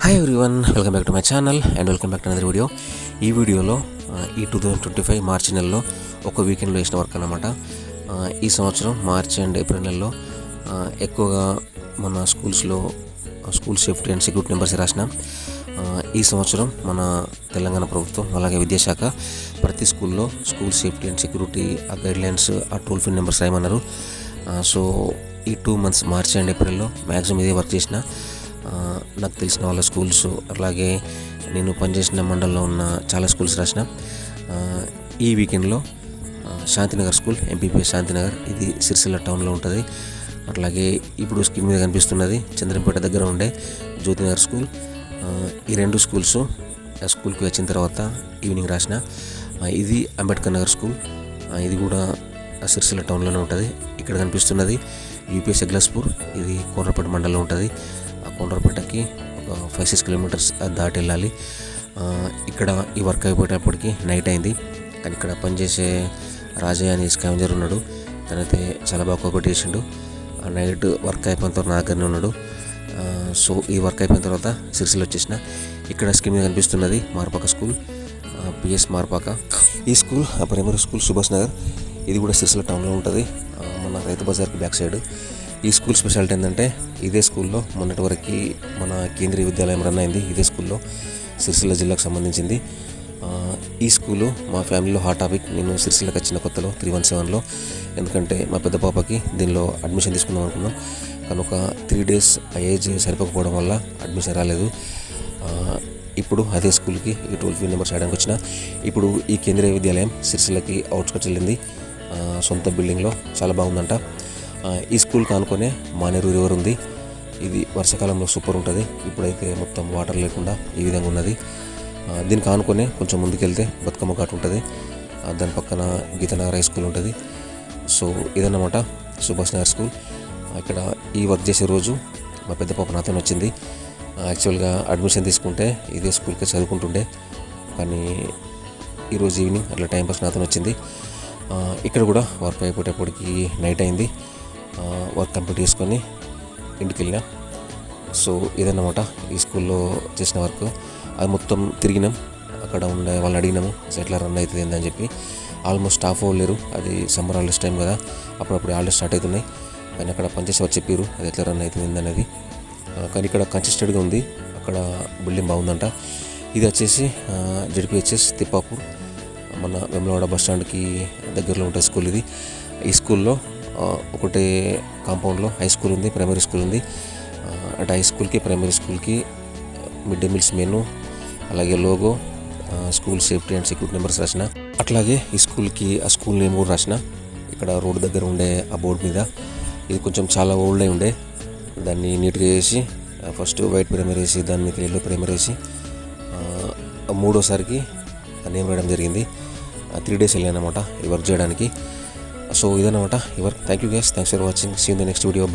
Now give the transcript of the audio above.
Hi everyone, welcome back to my channel and welcome back to another video. ఈ వీడియోలో ఈ 2025 మార్చి నెలలో ఒక వీకెండ్లో వేసిన వర్క్ అన్నమాట. ఈ సంవత్సరం మార్చి అండ్ ఏప్రిల్ నెలలో ఎక్కువగా మన school safety and security numbers రాసిన. ఈ సంవత్సరం మన తెలంగాణ ప్రభుత్వం అలాగే విద్యాశాఖ ప్రతి స్కూల్లో స్కూల్ సేఫ్టీ అండ్ సెక్యూరిటీ ఆ గైడ్లైన్స్ ఆ టోల్ ఫ్రీ నెంబర్స్ రాయమన్నారు. సో ఈ 2 months మార్చి అండ్ ఏప్రిల్లో మ్యాక్సిమం ఇదే వర్క్ చేసిన. నాకు తెలిసిన వాళ్ళ స్కూల్స్ అలాగే నేను పనిచేసిన మండలంలో ఉన్న చాలా స్కూల్స్ రాసిన. ఈ వీకెండ్లో శాంతినగర్ స్కూల్, ఎంపీపీఎస్ శాంతినగర్, ఇది సిరిసిల్ల టౌన్లో ఉంటుంది. అట్లాగే ఇప్పుడు స్క్రీన్ మీద కనిపిస్తున్నది చంద్రంపేట దగ్గర ఉండే జ్యోతినగర్ స్కూల్. ఈ 2 స్కూల్స్ స్కూల్కి వచ్చిన తర్వాత ఈవినింగ్ రాసిన. ఇది అంబేద్కర్ నగర్ స్కూల్, ఇది కూడా సిరిసిల్ల టౌన్లోనే ఉంటుంది. ఇక్కడ కనిపిస్తున్నది యూపీఎస్ ఎగ్లాస్పూర్, ఇది కోనరాపేట మండలంలో ఉంటుంది. ఆ కోనరాపేటకి ఒక 5-6 kilometers దాటి వెళ్ళాలి. ఇక్కడ ఈ వర్క్ అయిపోయేటప్పటికి నైట్ అయింది. కానీ ఇక్కడ పనిచేసే రాజయ్య అని స్కావెంజర్ ఉన్నాడు, తనైతే చాలా బాగా కోఆపరేట్ చేసిండు. నైట్ వర్క్ అయిపోయిన తర్వాత నా దగ్గరనే ఉన్నాడు. సో ఈ వర్క్ అయిపోయిన తర్వాత సిరిసిల్ల వచ్చేసిన. ఇక్కడ స్క్రీన్ మీద కనిపిస్తున్నది మార్పాక స్కూల్, పిఎస్ మార్పాక. ఈ school primary school Subhash Nagar, ఇది కూడా సిరిసిల్ల టౌన్లో ఉంటుంది, మన రైతు బజార్కి బ్యాక్ సైడ్. ఈ స్కూల్ స్పెషాలిటీ ఏంటంటే ఇదే స్కూల్లో మొన్నటి వరకు మన కేంద్రీయ విద్యాలయం రన్ అయింది. ఇదే స్కూల్లో సిరిసిల్ల జిల్లాకు సంబంధించింది. ఈ స్కూలు మా ఫ్యామిలీలో హాట్ టాపిక్. నేను సిరిసిల్లకి వచ్చిన కొత్తలో 317లో, ఎందుకంటే మా పెద్ద పాపకి దీనిలో అడ్మిషన్ తీసుకుందాం అనుకున్నాం. కానీ ఒక 3 days ఆ ఏజ్ సరిపోకపోవడం వల్ల అడ్మిషన్ రాలేదు. ఇప్పుడు అదే స్కూల్కి ఈ టోల్ ఫ్రీ నెంబర్స్ రాయడానికి వచ్చిన. ఇప్పుడు ఈ కేంద్రీయ విద్యాలయం సిరిసిల్లకి అవుట్స్కట్స్ వెళ్ళింది, సొంత బిల్డింగ్లో, చాలా బాగుందంట. ఈ స్కూల్కి ఆనుకొనే మానేరు రివర్ ఉంది. ఇది వర్షాకాలంలో సూపర్ ఉంటుంది. ఇప్పుడైతే మొత్తం వాటర్ లేకుండా ఈ విధంగా ఉన్నది. దీనికి ఆనుకొనే కొంచెం ముందుకెళ్తే బతుకమ్మ ఘాట్ ఉంటుంది, దాని పక్కన గీతానగర్ హై స్కూల్ ఉంటుంది. సో ఇదన్నమాట సుభాష్ నగర్ స్కూల్. ఇక్కడ ఈ వర్క్ చేసే రోజు మా పెద్ద పాప నాతో వచ్చింది. యాక్చువల్గా అడ్మిషన్ తీసుకుంటే ఇదే స్కూల్కి చదువుకుంటుండే, కానీ ఈరోజు ఈవినింగ్ అట్లా టైంపాస్ నాతో వచ్చింది. ఇక్కడ కూడా వర్క్ అయిపోయేటప్పటికి నైట్ అయింది. వర్క్ కంప్లీట్ చేసుకొని ఇంటికి వెళ్ళినా. సో ఇదన్నమాట ఈ స్కూల్లో చేసిన వర్క్. అది మొత్తం తిరిగినాం, అక్కడ ఉండే వాళ్ళని అడిగినాము ఎట్లా రన్ అవుతుంది ఏందని చెప్పి. ఆల్మోస్ట్ స్టాఫ్ లేరు, అది సమ్మర్ హాలిడేస్ టైం కదా, అప్పుడప్పుడు హాలిడేస్ స్టార్ట్ అవుతున్నాయి. కానీ అక్కడ పనిచేసే వాళ్ళు చెప్పారు అది ఎట్లా రన్ అవుతుంది ఏందనేది. కానీ ఇక్కడ కన్సిస్టెంట్గా ఉంది, అక్కడ బిల్డింగ్ బాగుందంట. ఇది వచ్చేసి జెడ్పీహెచ్ఎస్ తిప్పాపూర్, మన వేములవాడ బస్ స్టాండ్కి దగ్గరలో ఉంటుంది స్కూల్ ఇది. ఈ స్కూల్లో ఒకటే కాంపౌండ్లో హై స్కూల్ ఉంది, ప్రైమరీ స్కూల్ ఉంది. అంటే హై స్కూల్కి ప్రైమరీ స్కూల్కి మిడ్ డే మీల్స్ మెనూ, అలాగే logo, school safety and security numbers రాసిన. అట్లాగే ఈ స్కూల్కి ఆ స్కూల్ నేమ్ కూడా రాసిన. ఇక్కడ రోడ్ దగ్గర ఉండే ఆ బోర్డు మీద. ఇది కొంచెం చాలా ఓల్డ్ అయి ఉండే, దాన్ని నీట్గా చేసి ఫస్ట్ వైట్ ప్రైమర్ వేసి దాని మీద ఎల్లో ప్రైమర్ వేసి 3వసారికి నేమ్ రాయడం జరిగింది. 3 days వెళ్ళానమాట ఈ వర్క్ చేయడానికి. సో ఇదన్నమాట ఈ work. Thank you guys, thanks for watching. See in the next video. Bye.